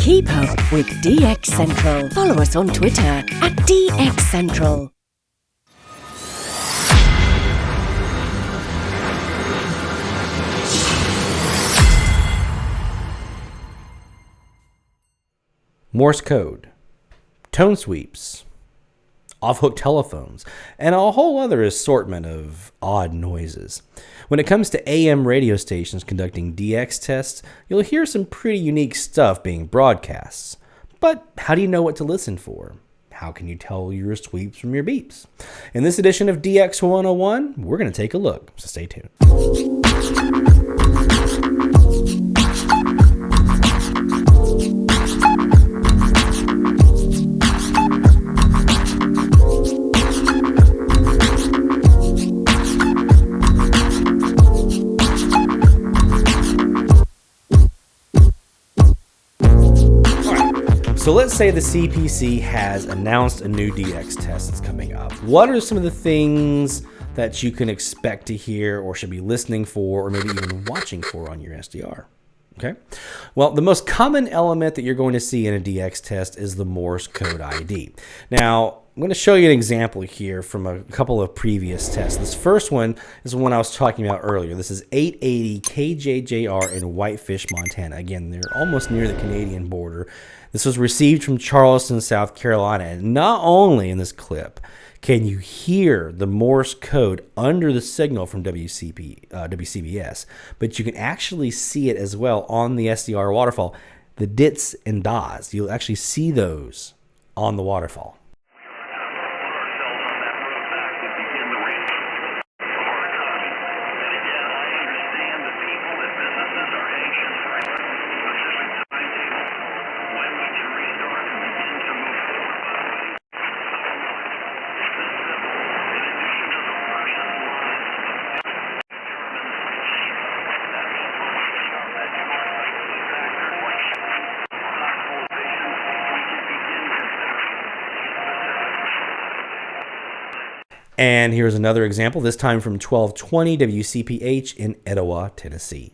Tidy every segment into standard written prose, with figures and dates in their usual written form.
Keep up with DX Central. Follow us on Twitter at DX Central. Morse code, tone sweeps, off-hook telephones, and a whole other assortment of odd noises. When it comes to AM radio stations conducting DX tests, you'll hear some pretty unique stuff being broadcasts. But how do you know what to listen for? How can you tell your sweeps from your beeps? In this edition of DX 101, we're going to take a look, so stay tuned. So let's say the CPC has announced a new DX test that's coming up. What are some of the things that you can expect to hear or should be listening for or maybe even watching for on your SDR? Okay. Well, the most common element that you're going to see in a DX test is the Morse code ID. Now, I'm going to show you an example here from a couple of previous tests. This first one is the one I was talking about earlier. This is 880 KJJR in Whitefish, Montana. Again, they're almost near the Canadian border. This was received from Charleston, South Carolina. And not only in this clip can you hear the Morse code under the signal from WCBS, but you can actually see it as well on the SDR waterfall. The dits and das, you'll actually see those on the waterfall. And here's another example, this time from 1220 WCPH in Etowah, Tennessee.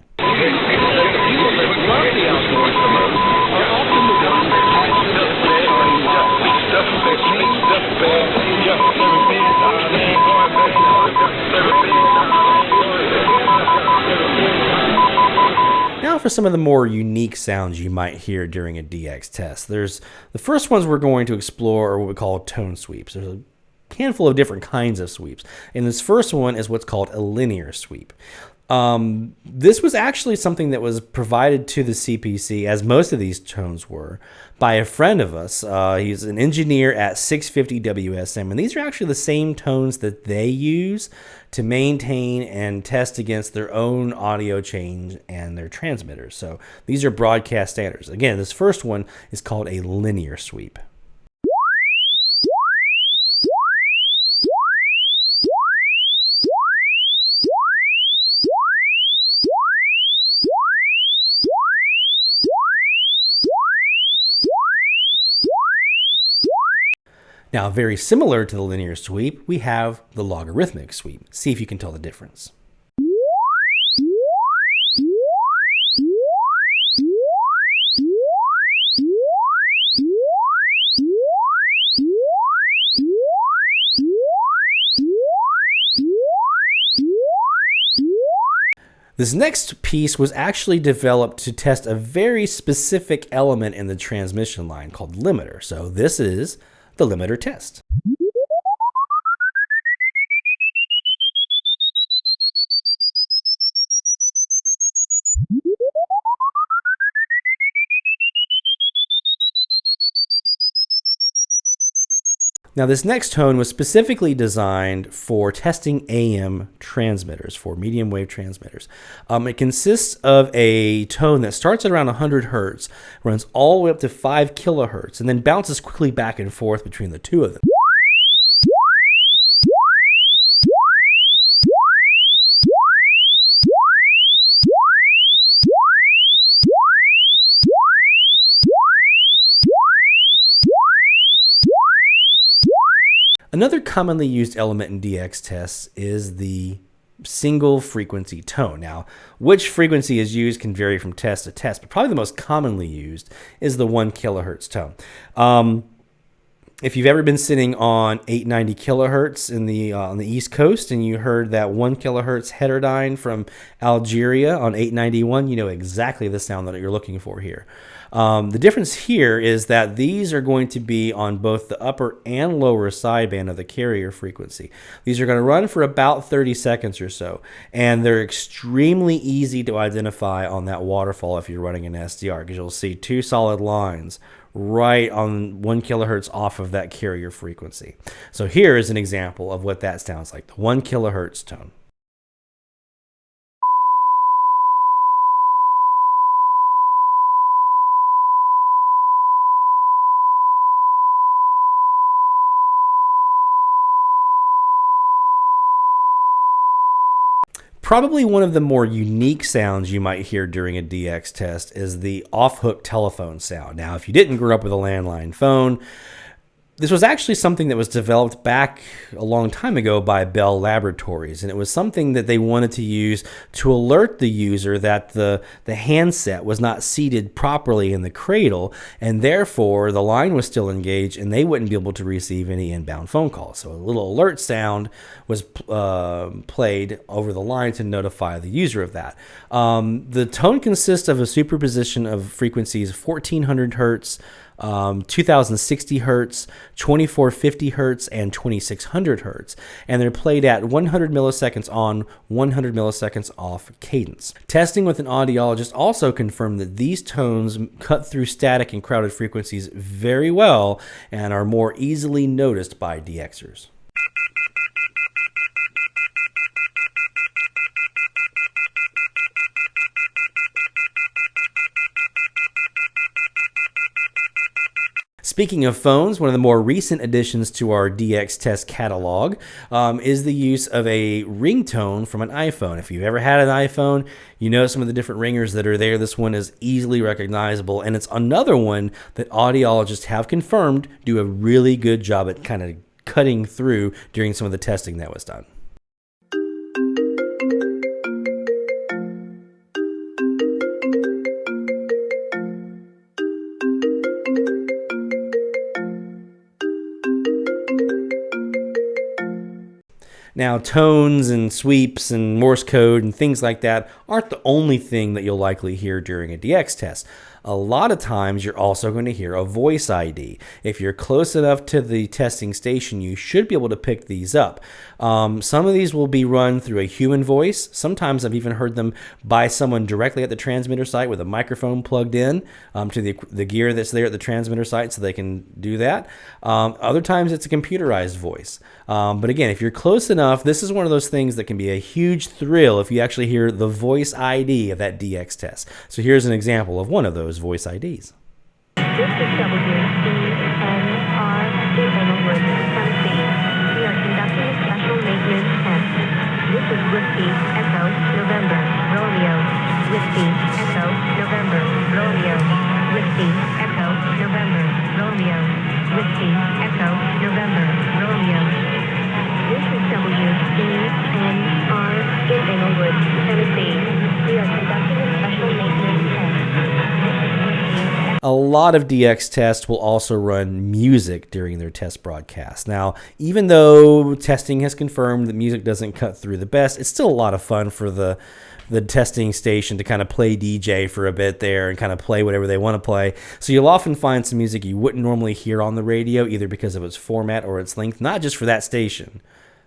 Now for some of the more unique sounds you might hear during a DX test. There's the first ones we're going to explore are what we call tone sweeps. There's a handful of different kinds of sweeps. And this first one is what's called a linear sweep. This was actually something that was provided to the CPC, as most of these tones were, by a friend of us. He's an engineer at 650 WSM, and these are actually the same tones that they use to maintain and test against their own audio chain and their transmitters. So these are broadcast standards. Again, this first one is called a linear sweep. Now, very similar to the linear sweep, we have the logarithmic sweep. See if you can tell the difference. This next piece was actually developed to test a very specific element in the transmission line called limiter. So this is the limiter test. Now, this next tone was specifically designed for testing AM transmitters, for medium wave transmitters. It consists of a tone that starts at around 100 hertz, runs all the way up to 5 kilohertz, and then bounces quickly back and forth between the two of them. Another commonly used element in DX tests is the single frequency tone. Now, which frequency is used can vary from test to test, but probably the most commonly used is the 1 kilohertz tone. If you've ever been sitting on 890 kilohertz on the East Coast and you heard that 1 kilohertz heterodyne from Algeria on 891, you know exactly the sound that you're looking for here. The difference here is that these are going to be on both the upper and lower sideband of the carrier frequency. These are going to run for about 30 seconds or so, and they're extremely easy to identify on that waterfall if you're running an SDR, because you'll see 2 solid lines right on 1 kilohertz off of that carrier frequency. So here is an example of what that sounds like, the 1 kilohertz tone. Probably one of the more unique sounds you might hear during a DX test is the off-hook telephone sound. Now, if you didn't grow up with a landline phone, this was actually something that was developed back a long time ago by Bell Laboratories, and it was something that they wanted to use to alert the user that the handset was not seated properly in the cradle, and therefore the line was still engaged and they wouldn't be able to receive any inbound phone calls. So a little alert sound was played over the line to notify the user of that. The tone consists of a superposition of frequencies 1400 hertz, 2060 hertz, 2450 hertz, and 2600 hertz, and they're played at 100 milliseconds on, 100 milliseconds off cadence. Testing with an audiologist also confirmed that these tones cut through static and crowded frequencies very well and are more easily noticed by DXers. Speaking of phones, one of the more recent additions to our DX test catalog is the use of a ringtone from an iPhone. If you've ever had an iPhone, you know some of the different ringers that are there. This one is easily recognizable, and it's another one that audiologists have confirmed do a really good job at kind of cutting through during some of the testing that was done. Now, tones and sweeps and Morse code and things like that aren't the only thing that you'll likely hear during a DX test. A lot of times you're also going to hear a voice ID. If you're close enough to the testing station, you should be able to pick these up. Some of these will be run through a human voice. Sometimes I've even heard them by someone directly at the transmitter site with a microphone plugged in to the gear that's there at the transmitter site so they can do that. Other times it's a computerized voice. But again, if you're close enough, this is one of those things that can be a huge thrill if you actually hear the voice ID of that DX test. So here's an example of one of those voice IDs. This is WNR Inglewood, Tennessee. We are conducting a special maintenance test. This is Whiskey Echo November Romeo. Whiskey Echo November Romeo. Whiskey Echo November Romeo. Whiskey Echo November Romeo. This is WNR Inglewood, Tennessee. We are conducting a special maintenance test. A lot of DX tests will also run music during their test broadcast. Now, even though testing has confirmed that music doesn't cut through the best, it's still a lot of fun for the testing station to kind of play DJ for a bit there and kind of play whatever they want to play. So you'll often find some music you wouldn't normally hear on the radio, either because of its format or its length, not just for that station,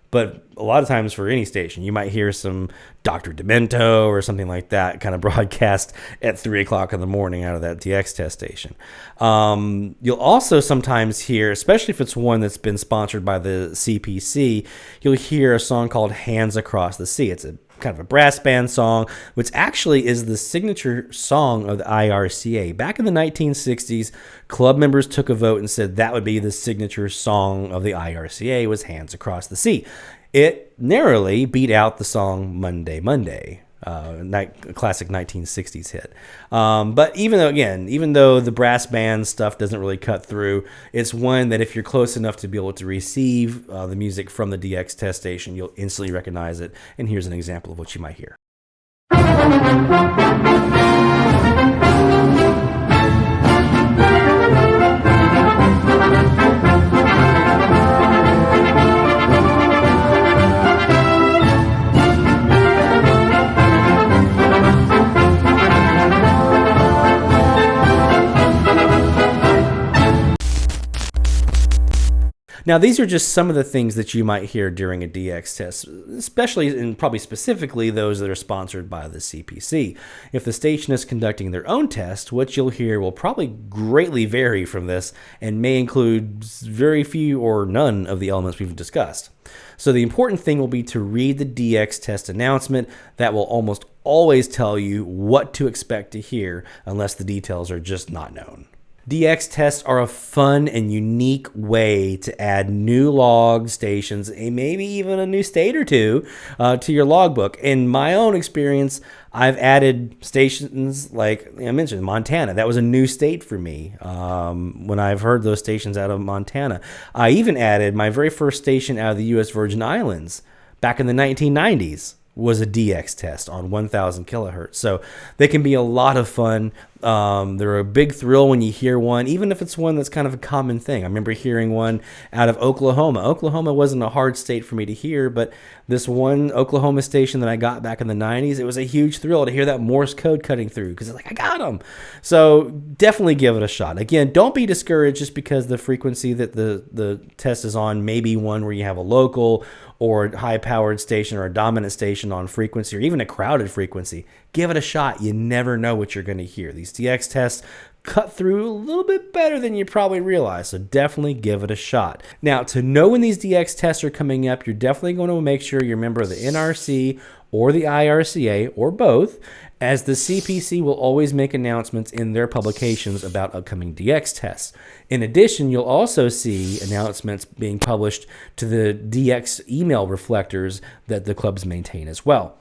but a lot of times for any station. You might hear some Dr. Demento or something like that kind of broadcast at 3 o'clock in the morning out of that DX test station. You'll also sometimes hear, especially if it's one that's been sponsored by the CPC, you'll hear a song called Hands Across the Sea. It's a kind of a brass band song, which actually is the signature song of the IRCA. Back in the 1960s, club members took a vote and said that would be the signature song of the IRCA was Hands Across the Sea. It narrowly beat out the song Monday, Monday. Classic 1960s hit. But even though the brass band stuff doesn't really cut through, it's one that if you're close enough to be able to receive the music from the DX test station, you'll instantly recognize it. And here's an example of what you might hear. Now, these are just some of the things that you might hear during a DX test, especially and probably specifically those that are sponsored by the CPC. If the station is conducting their own test, what you'll hear will probably greatly vary from this and may include very few or none of the elements we've discussed. So the important thing will be to read the DX test announcement. That will almost always tell you what to expect to hear unless the details are just not known. DX tests are a fun and unique way to add new log stations and maybe even a new state or two to your logbook. In my own experience, I've added stations like I mentioned, Montana. That was a new state for me when I've heard those stations out of Montana. I even added my very first station out of the U.S. Virgin Islands back in the 1990s. Was a DX test on 1000 kilohertz. So they can be a lot of fun. They're a big thrill when you hear one, even if it's one that's kind of a common thing. I remember hearing one out of Oklahoma. Oklahoma wasn't a hard state for me to hear, but this one Oklahoma station that I got back in the 90s, it was a huge thrill to hear that Morse code cutting through because it's like, I got them. So definitely give it a shot. Again, don't be discouraged just because the frequency that the test is on may be one where you have a local or a high-powered station or a dominant station on frequency or even a crowded frequency. Give it a shot. You never know what you're going to hear. These DX tests cut through a little bit better than you probably realize, so definitely give it a shot. Now, to know when these DX tests are coming up, you're definitely going to make sure you're a member of the NRC or the IRCA or both, as the CPC will always make announcements in their publications about upcoming DX tests. In addition, you'll also see announcements being published to the DX email reflectors that the clubs maintain as well.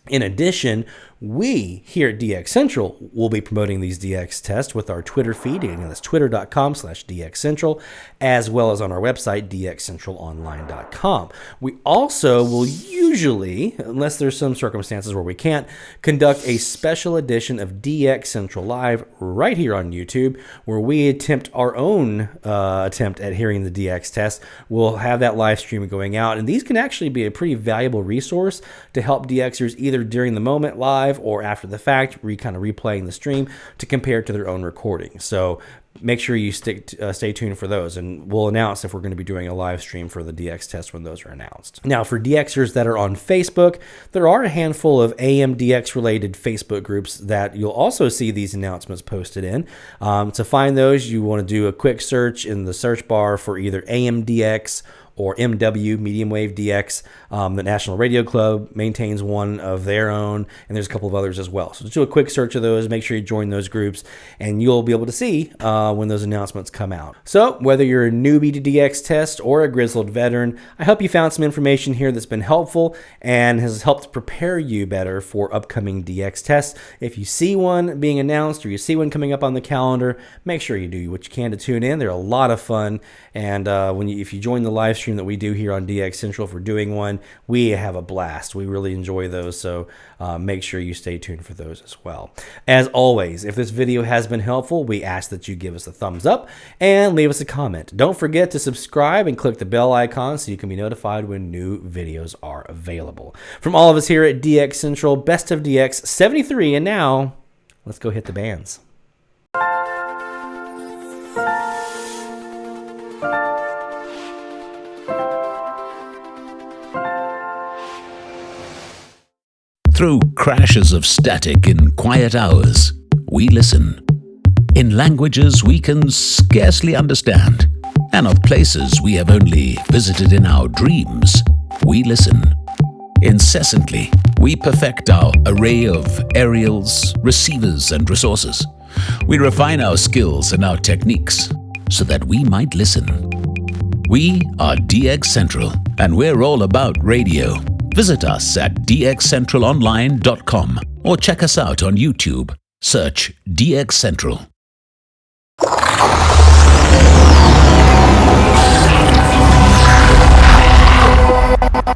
In addition, we here at DX Central will be promoting these DX tests with our Twitter feed, and that's twitter.com/DX Central, as well as on our website, dxcentralonline.com. We also will usually, unless there's some circumstances where we can't, conduct a special edition of DX Central Live right here on YouTube, where we attempt our own attempt at hearing the DX test. We'll have that live stream going out, and these can actually be a pretty valuable resource to help DXers either during the moment live or after the fact, kind of replaying the stream to compare to their own recording. So make sure you stay tuned for those, and we'll announce if we're going to be doing a live stream for the DX test when those are announced. Now, for DXers that are on Facebook, there are a handful of AMDX related Facebook groups that you'll also see these announcements posted in. To find those, you want to do a quick search in the search bar for either AMDX or MW, Medium Wave DX. The National Radio Club maintains one of their own, and there's a couple of others as well. So just do a quick search of those, make sure you join those groups, and you'll be able to see when those announcements come out. So whether you're a newbie to DX test or a grizzled veteran, I hope you found some information here that's been helpful and has helped prepare you better for upcoming DX tests. If you see one being announced or you see one coming up on the calendar, make sure you do what you can to tune in. They're a lot of fun, and if you join the live stream that we do here on DX Central for doing one, we have a blast. We really enjoy those, so make sure you stay tuned for those as well. As always, if this video has been helpful, we ask that you give us a thumbs up and leave us a comment. Don't forget to subscribe and click the bell icon so you can be notified when new videos are available. From all of us here at DX Central, best of DX 73, and now let's go hit the bands. Through crashes of static in quiet hours, we listen. In languages we can scarcely understand, and of places we have only visited in our dreams, we listen. Incessantly, we perfect our array of aerials, receivers, and resources. We refine our skills and our techniques so that we might listen. We are DX Central, and we're all about radio, Visit us at dxcentralonline.com or check us out on YouTube. Search DX Central.